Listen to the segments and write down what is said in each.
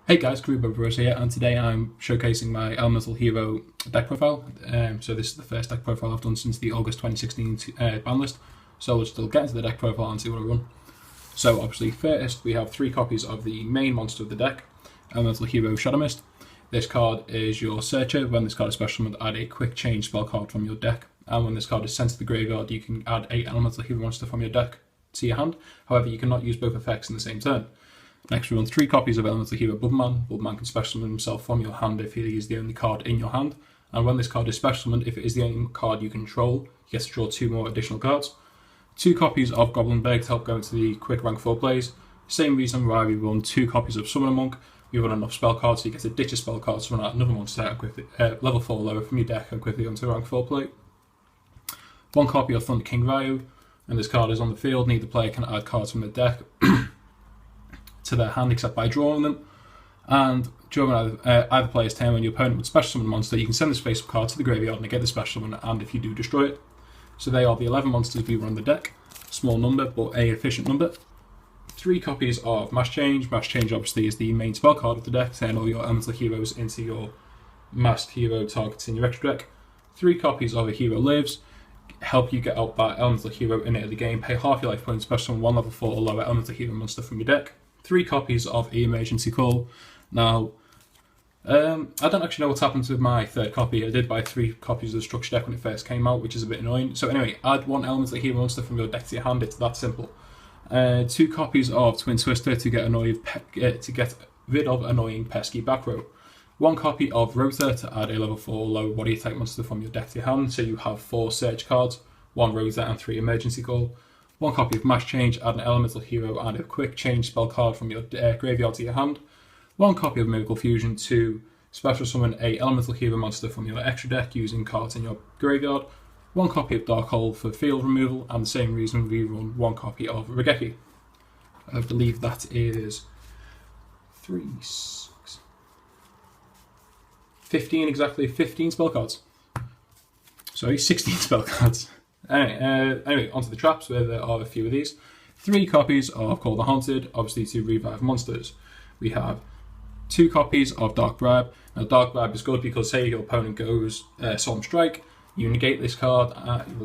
Hey guys, Bros here, and today I'm showcasing my Elemental Hero deck profile. So this is the first deck profile I've done since the August 2016 ban list. So we'll still get into the deck profile and see what I run. So obviously first we have 3 copies of the main monster of the deck, Elemental Hero Shadow Mist. This card is your searcher. When this card is special summoned, add a quick change spell card from your deck. And when this card is sent to the graveyard, you can add a Elemental Hero monster from your deck to your hand. However, you cannot use both effects in the same turn. Next we run 3 copies of Elemental Hero Bloodman. Bloodman can special summon himself from your hand if he is the only card in your hand. And when this card is special summoned, if it is the only card you control, you get to draw 2 more additional cards. 2 copies of Goblin Beg to help go into the quick rank 4 plays. Same reason why we run 2 copies of Summoner Monk. We run enough spell cards so you get to ditch a spell card, summon out another monster and quickly, level 4 lower from your deck and quickly onto rank 4 play. 1 copy of Thunder King Ryu. When this card is on the field, neither player can add cards from the deck to their hand except by drawing them. And during either player's turn, when your opponent would special summon a monster, you can send this face-up card to the graveyard and get the special summon, and if you do, destroy it. So they are the 11 monsters we run the deck. Small number, but a efficient number. 3 copies of Mass Change. Mass Change obviously is the main spell card of the deck, turn all your elemental heroes into your masked hero targets in your extra deck. 3 copies of A Hero Lives. Help you get out that elemental hero in it at the game. Pay half your life points, special summon 1 level 4 or lower elemental hero monster from your deck. 3 copies of Emergency Call. Now, I don't actually know what's happened to my 3rd copy. I did buy 3 copies of the structure deck when it first came out, which is a bit annoying. So anyway, add 1 Elemental Hero monster from your deck to your hand. It's that simple. 2 copies of Twin Twister to get rid of annoying pesky back row. 1 copy of Rota to add a level 4 low body type monster from your deck to your hand. So you have 4 search cards, 1 Rota and 3 Emergency Call. 1 copy of Mass Change, add an Elemental Hero and a quick change spell card from your graveyard to your hand. 1 copy of Miracle Fusion to special summon a Elemental Hero monster from your extra deck using cards in your graveyard. 1 copy of Dark Hole for field removal, and the same reason we run 1 copy of Regeki. I believe that is 3, 6, 15 exactly, 15 spell cards. Sorry, 16 spell cards. Anyway, onto the traps, where there are a few of these. 3 copies of Call the Haunted, obviously to revive monsters. We have 2 copies of Dark Bribe. Now, Dark Bribe is good because, say your opponent goes Solemn Strike, you negate this card,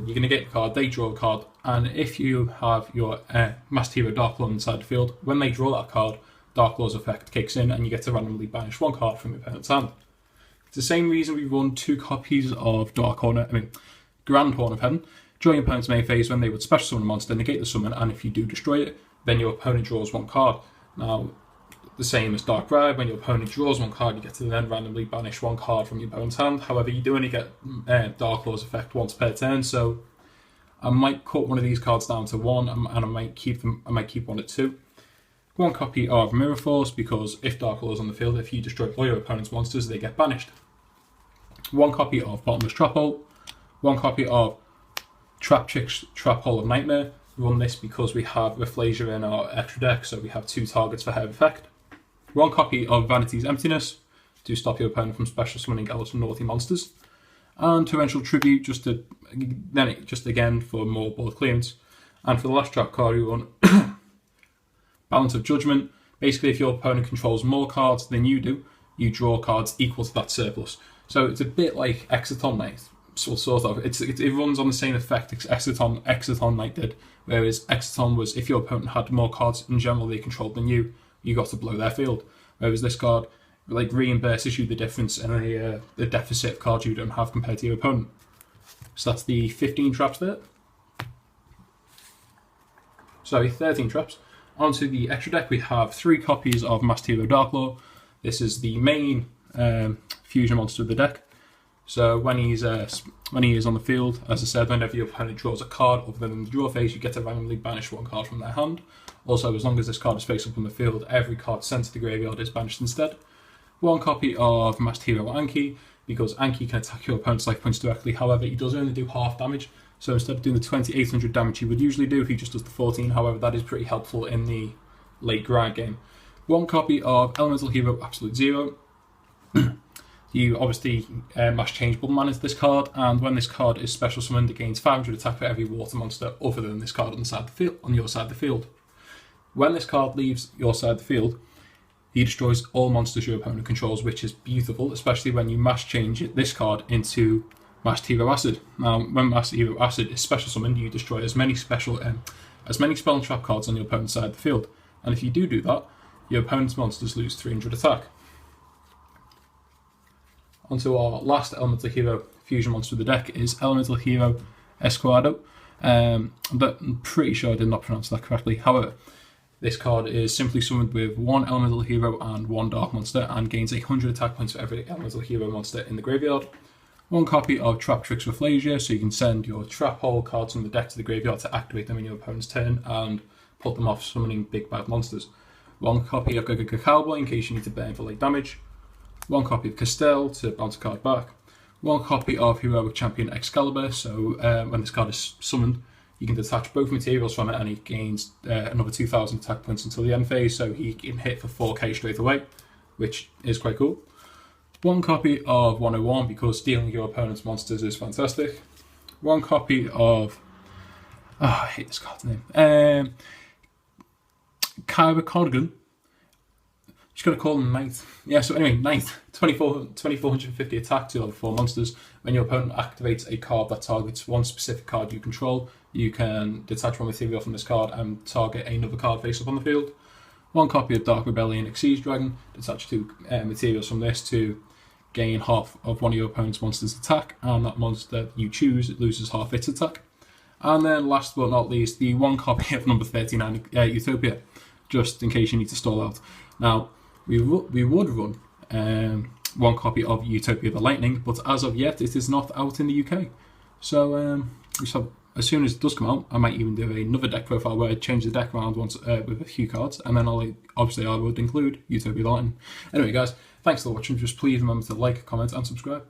you can negate the card, they draw a card, and if you have your Masked Hero Dark Claw inside the field, when they draw that card, Dark Claw's effect kicks in and you get to randomly banish 1 card from your opponent's hand. It's the same reason we run 2 copies of Grand Horn of Heaven. During your opponent's main phase, when they would special summon a monster, negate the summon, and if you do destroy it, then your opponent draws 1 card. Now, the same as Dark Bribe, when your opponent draws 1 card, you get to then randomly banish 1 card from your opponent's hand. However, you do only get Dark Claw's effect once per turn, so I might cut one of these cards down to 1, and I might keep 1 at 2. 1 copy of Mirror Force, because if Dark Claw is on the field, if you destroy all your opponent's monsters, they get banished. 1 copy of Bottomless Trap Hole. 1 copy of Trap Hole of Nightmare. We run this because we have Rafflesia in our extra deck, so we have 2 targets for her effect. 1 copy of Vanity's Emptiness to stop your opponent from special summoning elves and naughty monsters. And Torrential Tribute, just again for more board clearance. And for the last trap card, we run Balance of Judgment. Basically, if your opponent controls more cards than you do, you draw cards equal to that surplus. So it's a bit like Exciton Knight. Sort of. It runs on the same effect as Exciton Knight did, whereas Exciton was if your opponent had more cards in general they controlled than you got to blow their field. Whereas this card reimburses you the difference in the deficit of cards you don't have compared to your opponent. So that's the 15 traps there. Sorry, 13 traps. Onto the extra deck, we have 3 copies of Masked Hero Darklaw. This is the main fusion monster of the deck. So when he is on the field, as I said, whenever your opponent draws a card other than the draw phase, you get to randomly banish 1 card from their hand. Also, as long as this card is face up on the field, every card sent to the graveyard is banished instead. 1 copy of Masked Hero Anki, because Anki can attack your opponent's life points directly. However, he does only do half damage, so instead of doing the 2800 damage he would usually do, he just does the 14. However, that is pretty helpful in the late grind game. 1 copy of Elemental Hero Absolute Zero. You obviously Mass Change Bloodman into this card, and when this card is special summoned, it gains 500 attack for every water monster other than this card on your side of the field. When this card leaves your side of the field, He destroys all monsters your opponent controls, which is beautiful, especially when you mass change this card into Masked Hero Acid. Now, when Masked Hero Acid is special summoned, you destroy as many spell and trap cards on your opponent's side of the field. And if you do that, your opponent's monsters lose 300 attack. Onto our last Elemental Hero fusion monster of the deck is Elemental Hero Escuado. But I'm pretty sure I did not pronounce that correctly. However, this card is simply summoned with one Elemental Hero and one Dark Monster and gains 100 attack points for every Elemental Hero monster in the graveyard. One copy of Trap Tricks Rafflesia, so you can send your Trap Hole cards from the deck to the graveyard to activate them in your opponent's turn and put them off summoning big bad monsters. One copy of Gaga Cowboy in case you need to burn for late damage. One copy of Castell to bounce a card back. One copy of Heroic Champion Excalibur, so when this card is summoned, you can detach both materials from it and he gains another 2,000 attack points until the end phase, so he can hit for 4k straight away, which is quite cool. One copy of 101 because stealing your opponent's monsters is fantastic. One copy of... I hate this card's name. Kyber Cardigan. Just gotta call him Ninth. Yeah, so anyway, Ninth. 2450 attack to level 4 monsters. When your opponent activates a card that targets one specific card you control, you can detach one material from this card and target another card face up on the field. One copy of Dark Rebellion Exceed Dragon. Detach two materials from this to gain half of one of your opponent's monster's attack, and that monster you choose loses half its attack. And then last but not least, the one copy of number 39 Utopia, just in case you need to stall out. Now, we would run one copy of Utopia the Lightning, but as of yet it is not out in the UK. So as soon as it does come out, I might even do another deck profile where I change the deck around once with a few cards, and then obviously I would include Utopia the Lightning. Anyway guys, thanks for watching. Just please remember to like, comment and subscribe.